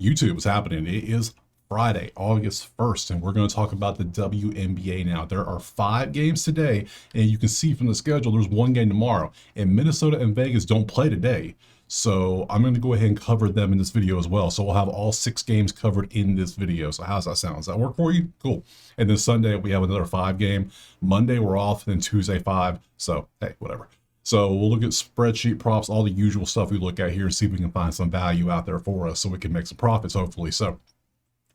YouTube is happening. It is Friday, August 1st, and we're going to talk about the WNBA now. There are 5 games today, and you can see from the schedule there's 1 game tomorrow. And Minnesota and Vegas don't play today. So I'm going to go ahead and cover them in this video as well. So we'll have all 6 games covered in this video. So how's that sound? Does that work for you? Cool. And then Sunday we have another 5 game. Monday we're off, then Tuesday 5. So hey, whatever. So we'll look at spreadsheet props, all the usual stuff we look at here, and see if we can find some value out there for us so we can make some profits, hopefully. So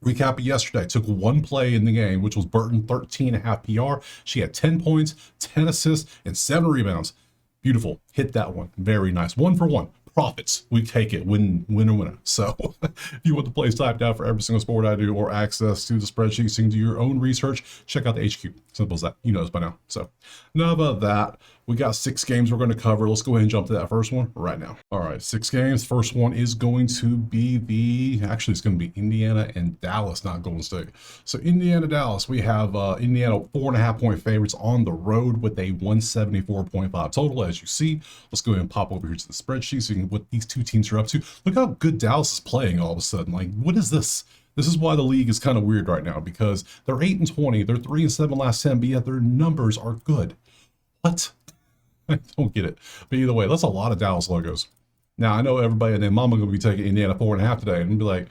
recap of yesterday, took 1 play in the game, which was Burton, 13.5 PR. She had 10 points, 10 assists, and 7 rebounds. Beautiful. Hit that one. Very nice. 1 for 1. Profits. We take it. Win or winner. So if you want the plays typed out for every single sport I do or access to the spreadsheet so you can do your own research, check out the HQ. Simple as that. You know this by now. So enough of that. We got 6 games we're going to cover. Let's go ahead and jump to that first one right now. All right, 6 games. First one is going to be it's going to be Indiana and Dallas, not Golden State. So Indiana, Dallas, we have Indiana 4.5 point favorites on the road with a 174.5 total, as you see. Let's go ahead and pop over here to the spreadsheet so you can what these 2 teams are up to. Look how good Dallas is playing all of a sudden. Like, what is this? This is why the league is kind of weird right now, because they're 8-20, they're 3-7 last 10, but yet their numbers are good. What? I don't get it. But either way, that's a lot of Dallas logos. Now, I know everybody and their mama going to be taking Indiana 4.5 today and be like,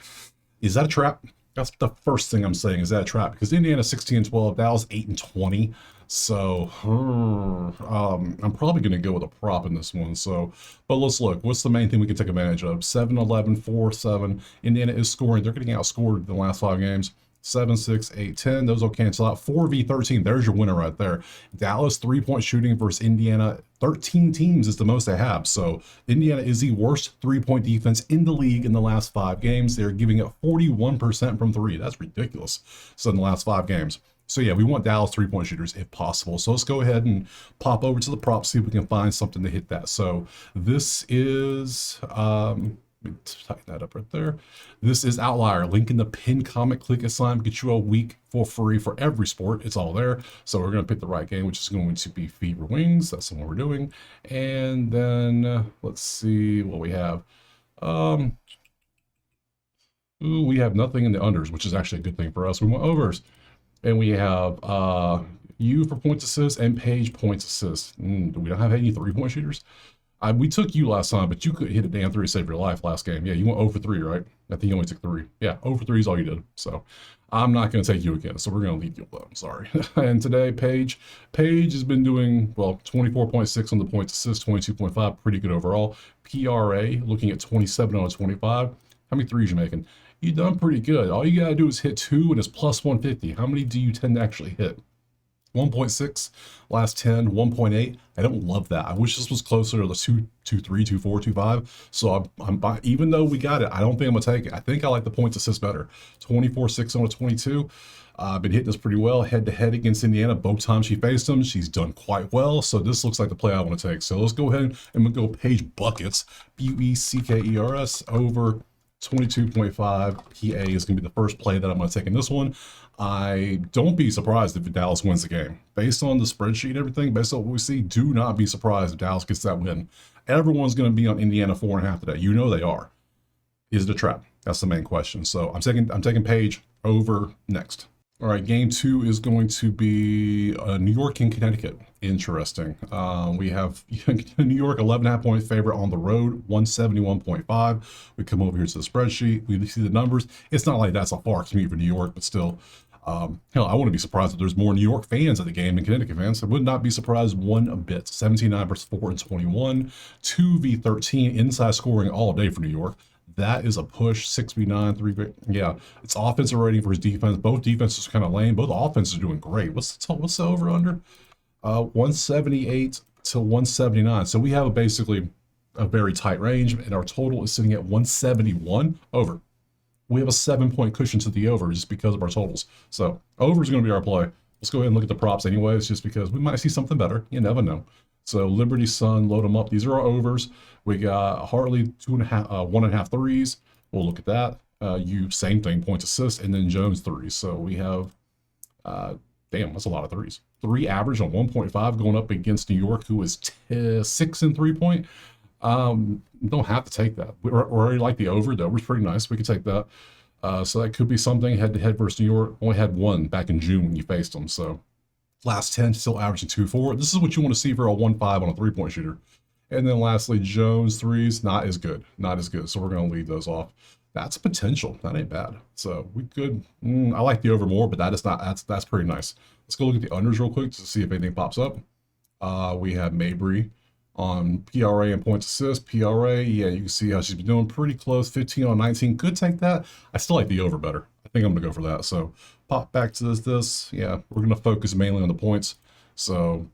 is that a trap? That's the first thing I'm saying. Is that a trap? Because Indiana 16-12, Dallas 8-20. So I'm probably going to go with a prop in this one. So, but let's look. What's the main thing we can take advantage of? 7-11, 4-7. Indiana is scoring. They're getting outscored in the last 5 games. 7, 6, 8, 10. Those will cancel out. 4v13. There's your winner right there. Dallas 3-point shooting versus Indiana. 13 teams is the most they have. So Indiana is the worst 3-point defense in the league in the last 5 games. They're giving it 41% from 3. That's ridiculous. So in the last 5 games. So yeah, we want Dallas 3-point shooters if possible. So let's go ahead and pop over to the props, see if we can find something to hit that. So this is let me tighten that up right there. This is Outlier. Link in the pinned comment. Click assign. Get you a week for free for every sport. It's all there. So we're going to pick the right game, which is going to be Fever Wings. That's the one we're doing. And then let's see what we have. We have nothing in the unders, which is actually a good thing for us. We want overs. And we have you for points assist and Page points assist. We don't have any 3-point shooters. We took you last time, but you could hit a damn 3 to save your life last game. Yeah, you went 0 for 3, right? I think you only took 3. Yeah, 0 for 3 is all you did. So I'm not going to take you again. So we're going to leave you alone. Sorry. And today, Page has been doing, well, 24.6 on the points assist, 22.5, pretty good overall. PRA looking at 27 out of 25. How many 3s you making? You done pretty good. All you got to do is hit 2 and it's plus 150. How many do you tend to actually hit? 1.6 last 10, 1.8. I don't love that. I wish this was closer to the 2.3, 2.4, 2.5. So I'm even though we got it, I don't think I'm gonna take it. I think I like the points assist better. 24.6 on a 22. I've been hitting this pretty well head to head against Indiana. Both times she faced them, she's done quite well. So this looks like the play I want to take. So let's go ahead and we'll go Page buckets. Buckers over 22.5 PA is going to be the first play that I'm going to take in this one. I don't be surprised if Dallas wins the game. Based on the spreadsheet and everything, based on what we see, do not be surprised if Dallas gets that win. Everyone's going to be on Indiana 4.5 today. You know they are. Is it a trap? That's the main question. So I'm taking Page over next. All right, game 2 is going to be New York and Connecticut. Interesting. We have New York 11.5 point favorite on the road, 171.5. We come over here to the spreadsheet. We see the numbers. It's not like that's a far commute for New York, but still, hell, I wouldn't be surprised if there's more New York fans at the game than Connecticut fans. I would not be surprised one bit. 17-9 versus 4-21, 2v13 inside scoring all day for New York. That is a push. 6v9, 3v. Yeah, it's offensive rating for his defense. Both defenses are kind of lame. Both offenses are doing great. What's the over under? 178 to 179. So we have basically a very tight range, and our total is sitting at 171 over. We have a 7-point cushion to the over just because of our totals. So over is going to be our play. Let's go ahead and look at the props anyways, just because we might see something better. You never know. So Liberty, Sun, load them up. These are our overs. We got Hartley 1.5 threes. We'll look at that. You same thing, points assist, and then Jones 3s. So we have, damn, that's a lot of 3s. 3 average on 1.5 going up against New York, who is 6 in 3-point. Don't have to take that. We already like the over. The over's pretty nice. We could take that. So that could be something head to head versus New York. Only had one back in June when you faced them. So last 10 still averaging 2.4. This is what you want to see for a 1.5 on a 3-point shooter. And then lastly, Jones threes, not as good. Not as good. So we're going to leave those off. That's potential. That ain't bad. So we could, I like the over more, but that is not, that's pretty nice. Let's go look at the unders real quick to see if anything pops up. We have Mabry on PRA and points assist. PRA, yeah, you can see how she's been doing pretty close. 15 on 19. Could take that. I still like the over better. I think I'm going to go for that. So pop back to this. Yeah, we're going to focus mainly on the points. So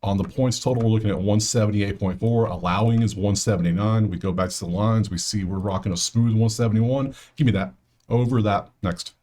on the points total, we're looking at 178.4. Allowing is 179. We go back to the lines. We see we're rocking a smooth 171. Give me that. Over that. Next.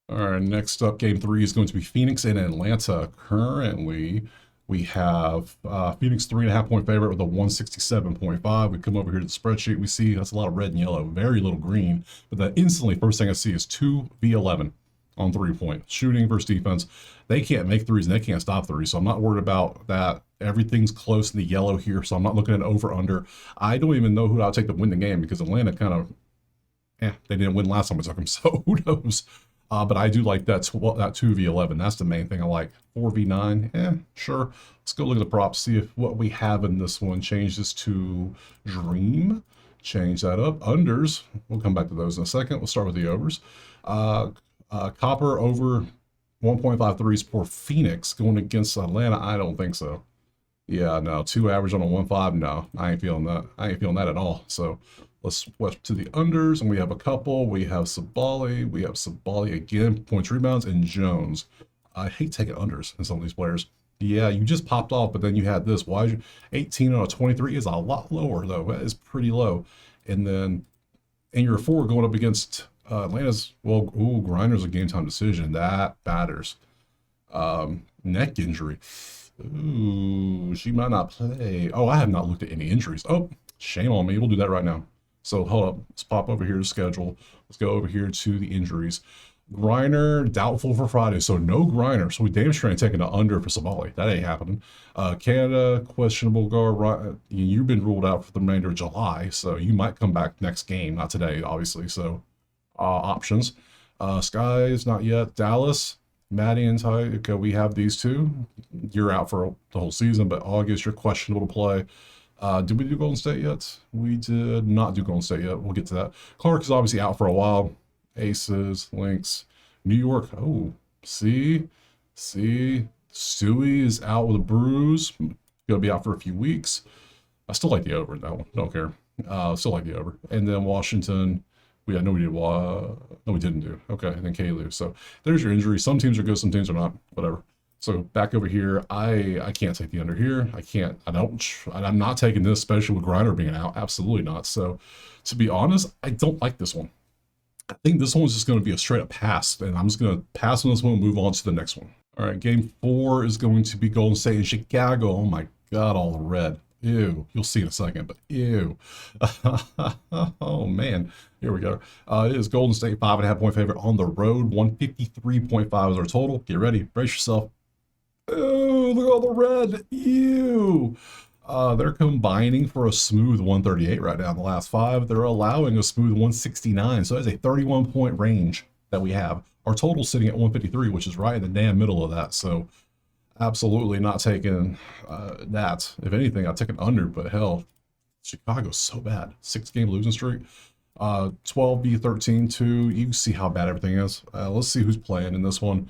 All right, next up, game 3 is going to be Phoenix and Atlanta. Currently, we have Phoenix 3.5-point favorite with a 167.5. We come over here to the spreadsheet. We see that's a lot of red and yellow, very little green. But then instantly, first thing I see is 2v11 on 3-point. Shooting versus defense. They can't make threes and they can't stop threes. So I'm not worried about that. Everything's close in the yellow here. So I'm not looking at over-under. I don't even know who I'll take to win the game because Atlanta kind of, they didn't win last time I took them. So who knows? But I do like that 2v11. That's the main thing I like. 4v9, sure. Let's go look at the props, see if what we have in this one. Change this to Dream. Change that up. Unders, we'll come back to those in a second. We'll start with the overs. Copper over 1.5 threes for Phoenix going against Atlanta. I don't think so. Yeah, no, 2 average on a 1.5. No, I ain't feeling that. I ain't feeling that at all. So let's switch to the unders, and we have a couple. We have Sabali. We have Sabali again, points, rebounds, and Jones. I hate taking unders in some of these players. Yeah, you just popped off, but then you had this. Why is you 18 on a 23 is a lot lower, though. That is pretty low. And then in your 4 going up against Atlanta's, well, Grinder's a game time decision. That matters. Neck injury. Ooh, she might not play. Oh, I have not looked at any injuries. Oh, shame on me. We'll do that right now. So hold up. Let's pop over here to schedule. Let's go over here to the injuries. Griner, doubtful for Friday. So no Griner. So we damn sure ain't taking an under for Sabali. That ain't happening. Canada, questionable guard. You've been ruled out for the remainder of July. So you might come back next game. Not today, obviously. So options. Skies, not yet. Dallas. Maddie and Ty, okay, we have these two. You're out for the whole season, but August, you're questionable to play. Did we do Golden State yet? We did not do Golden State yet. We'll get to that. Clark is obviously out for a while. Aces, Lynx, New York. Oh, see? Stewie is out with a bruise. Gonna be out for a few weeks. I still like the over in that one. Don't care. Still like the over. And then Washington. We did. No, we didn't do. Okay, and then Kalu. So there's your injury. Some teams are good, some teams are not. Whatever. So back over here, I can't take the under here. I can't. I'm not taking this, especially with Griner being out. Absolutely not. So to be honest, I don't like this one. I think this one's just going to be a straight up pass, and I'm just going to pass on this one and move on to the next one. All right, game 4 is going to be Golden State and Chicago. Oh my God, all the red. Ew. You'll see in a second, but ew. Oh man. Here we go. It is Golden State 5.5-point favorite on the road. 153.5 is our total. Get ready. Brace yourself. Oh, look at all the red. Ew. They're combining for a smooth 138 right now in the last 5. They're allowing a smooth 169. So that's a 31-point range that we have. Our total sitting at 153, which is right in the damn middle of that. So absolutely not taking that. If anything, I'd take an under, but hell, Chicago's so bad. 6-game losing streak. 12v13-2. You can see how bad everything is. Let's see who's playing in this one.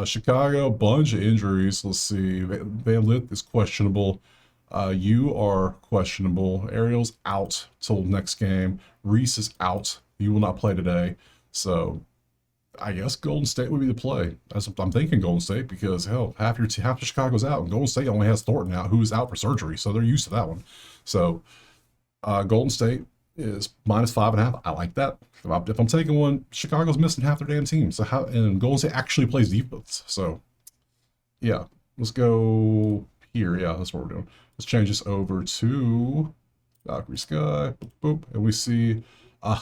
Chicago, bunch of injuries. Let's see. Van Lith is questionable. You are questionable. Ariel's out till next game. Reese is out. You will not play today. So I guess Golden State would be the play. I'm thinking Golden State because hell, half of Chicago's out, and Golden State only has Thornton out, who's out for surgery, so they're used to that one. So Golden State is -5.5. I like that. If I'm taking one, Chicago's missing half their damn team. So and Golden State actually plays defense. So yeah, let's go here. Yeah, that's what we're doing. Let's change this over to Valkyrie Sky. Boop, boop, and we see.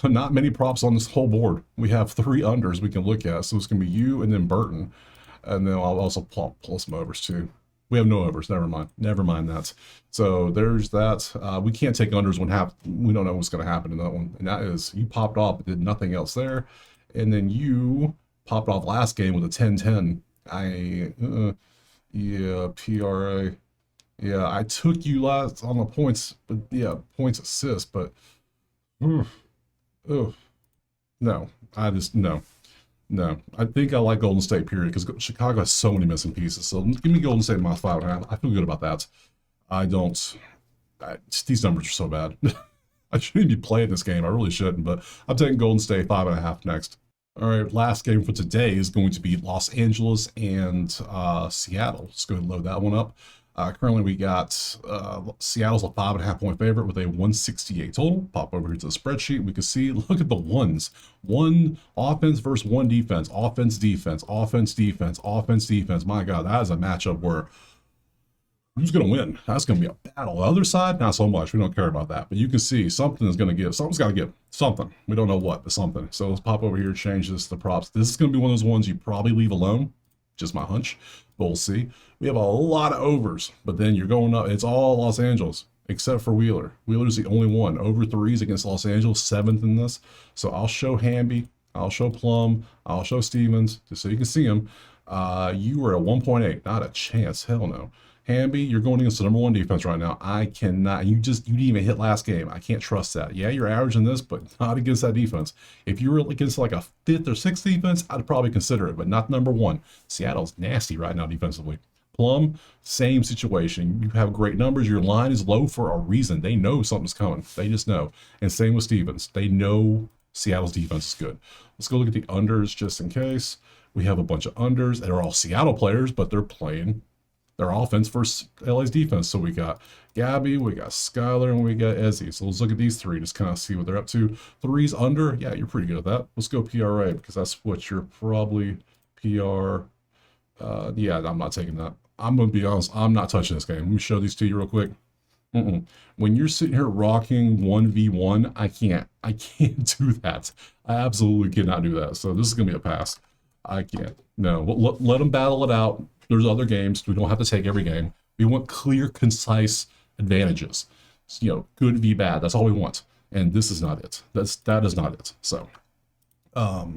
Not many props on this whole board. We have 3 unders we can look at. So it's going to be you and then Burton. And then I'll also pull some overs too. We have no overs. Never mind that. So there's that. We can't take unders when we don't know what's going to happen in that one. And that is, you popped off, but did nothing else there. And then you popped off last game with a 10-10. Yeah, PRA. Yeah, I took you last on the points, but yeah, points assist, but no, no. I think I like Golden State, period, because Chicago has so many missing pieces. So give me Golden State minus 5.5. I feel good about that. These numbers are so bad. I shouldn't be playing this game. I really shouldn't, but I'm taking Golden State 5.5 next. All right, last game for today is going to be Los Angeles and Seattle. Let's go ahead and load that one up. Currently, we got Seattle's a 5.5 point favorite with a 168 total. Pop over here to the spreadsheet. We can see, look at the ones. One offense versus one defense. Offense, defense, offense, defense, offense, defense. My God, that is a matchup where who's going to win? That's going to be a battle. The other side, not so much. We don't care about that. But you can see something is going to give. Something's got to give. Something. We don't know what, but something. So let's pop over here, change this to props. This is going to be one of those ones you probably leave alone. Just my hunch. But we'll see. We have a lot of overs. But then you're going up. It's all Los Angeles, except for Wheeler. Wheeler's the only one. Over threes against Los Angeles, 7th in this. So I'll show Hamby. I'll show Plum. I'll show Stevens, just so you can see them. You were at 1.8. Not a chance. Hell no. Hamby, you're going against the number 1 defense right now. I cannot. You didn't even hit last game. I can't trust that. Yeah, you're averaging this, but not against that defense. If you were against like a 5th or 6th defense, I'd probably consider it, but not number 1. Seattle's nasty right now defensively. Plum, same situation. You have great numbers. Your line is low for a reason. They know something's coming. They just know. And same with Stevens. They know Seattle's defense is good. Let's go look at the unders just in case. We have a bunch of unders that are all Seattle players, but they're playing their offense versus LA's defense. So we got Gabby, we got Skylar, and we got Ezzy. So let's look at these three, just kind of see what they're up to. Threes under, yeah, you're pretty good at that. Let's go PRA, because that's what you're probably PR. Yeah, I'm not taking that. I'm going to be honest, I'm not touching this game. Let me show these to you real quick. When you're sitting here rocking 1v1, I can't do that. I absolutely cannot do that. So this is going to be a pass. I can't. No, let them battle it out. There's other games. We don't have to take every game. We want clear, concise advantages. Good v bad. That's all we want. And this is not it. That is not it. So, let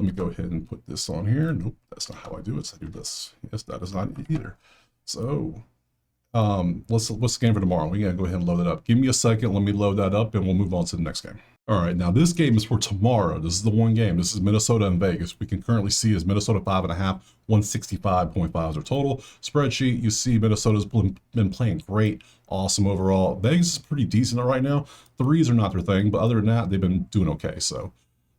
me go ahead and put this on here. Nope, that's not how I do it. So I do this. Yes, that is not it either. So, what's the game for tomorrow? We gotta go ahead and load it up. Give me a second. Let me load that up, and we'll move on to the next game. All right, now this game is for tomorrow. This is the one game. This is Minnesota and Vegas. We can currently see is Minnesota 5.5, 165.5 is their total. Spreadsheet, you see Minnesota's been playing great, awesome overall. Vegas is pretty decent right now. Threes are not their thing, but other than that, they've been doing okay. So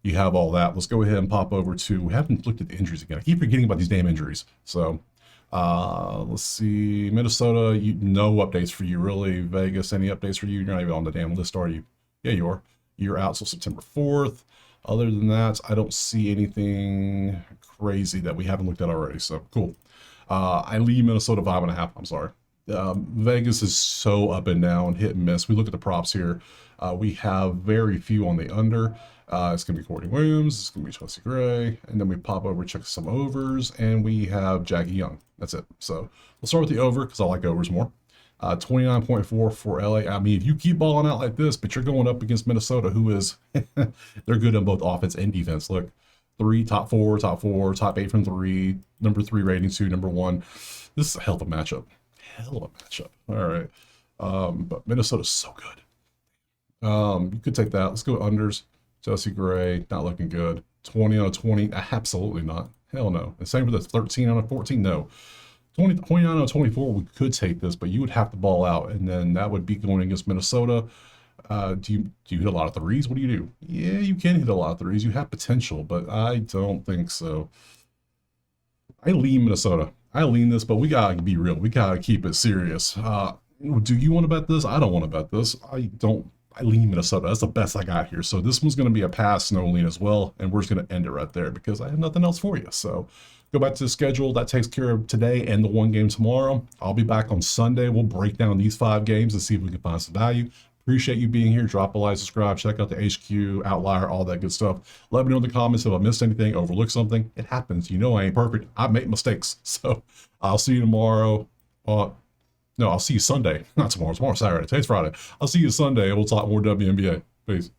you have all that. Let's go ahead and pop over to, we haven't looked at the injuries again. I keep forgetting about these damn injuries. So let's see, Minnesota, no updates for you really. Vegas, any updates for you? You're not even on the damn list, are you? Yeah, you are. You're out till September 4th. Other than that, I don't see anything crazy that we haven't looked at already. So cool. I leave Minnesota 5.5. I'm sorry. Vegas is so up and down, hit and miss. We look at the props here. We have very few on the under. It's going to be Courtney Williams. It's going to be Chelsea Gray. And then we pop over, check some overs, and we have Jackie Young. That's it. So we'll start with the over because I like overs more. 29.4 for LA. I mean, if you keep balling out like this, but you're going up against Minnesota, who is, they're good on both offense and defense. Look, top four, top 8 from 3, number 3 rating, 2, number 1. This is a hell of a matchup. All right. But Minnesota's so good. You could take that. Let's go unders. Chelsea Gray, not looking good. 20 out of 20, absolutely not. Hell no. And same for the 13 out of 14, no. 29 out of 24, we could take this, but you would have to ball out, and then that would be going against Minnesota. Do you hit a lot of threes? What do you do? Yeah, you can hit a lot of threes. You have potential, but I don't think so. I lean Minnesota. I lean this, but we gotta be real. We gotta keep it serious. Do you want to bet this? I don't want to bet this. I lean Minnesota. That's the best I got here. So this one's going to be a pass, no lean as well. And we're just going to end it right there because I have nothing else for you. So go back to the schedule. That takes care of today and the one game tomorrow. I'll be back on Sunday. We'll break down these 5 games and see if we can find some value. Appreciate you being here. Drop a like, subscribe, check out the HQ, Outlier, all that good stuff. Let me know in the comments if I missed anything, overlooked something. It happens. You know I ain't perfect. I make mistakes. So I'll see you tomorrow. No, I'll see you Sunday. Not tomorrow. Tomorrow's Saturday. Today's Friday. I'll see you Sunday and we'll talk more WNBA. Peace.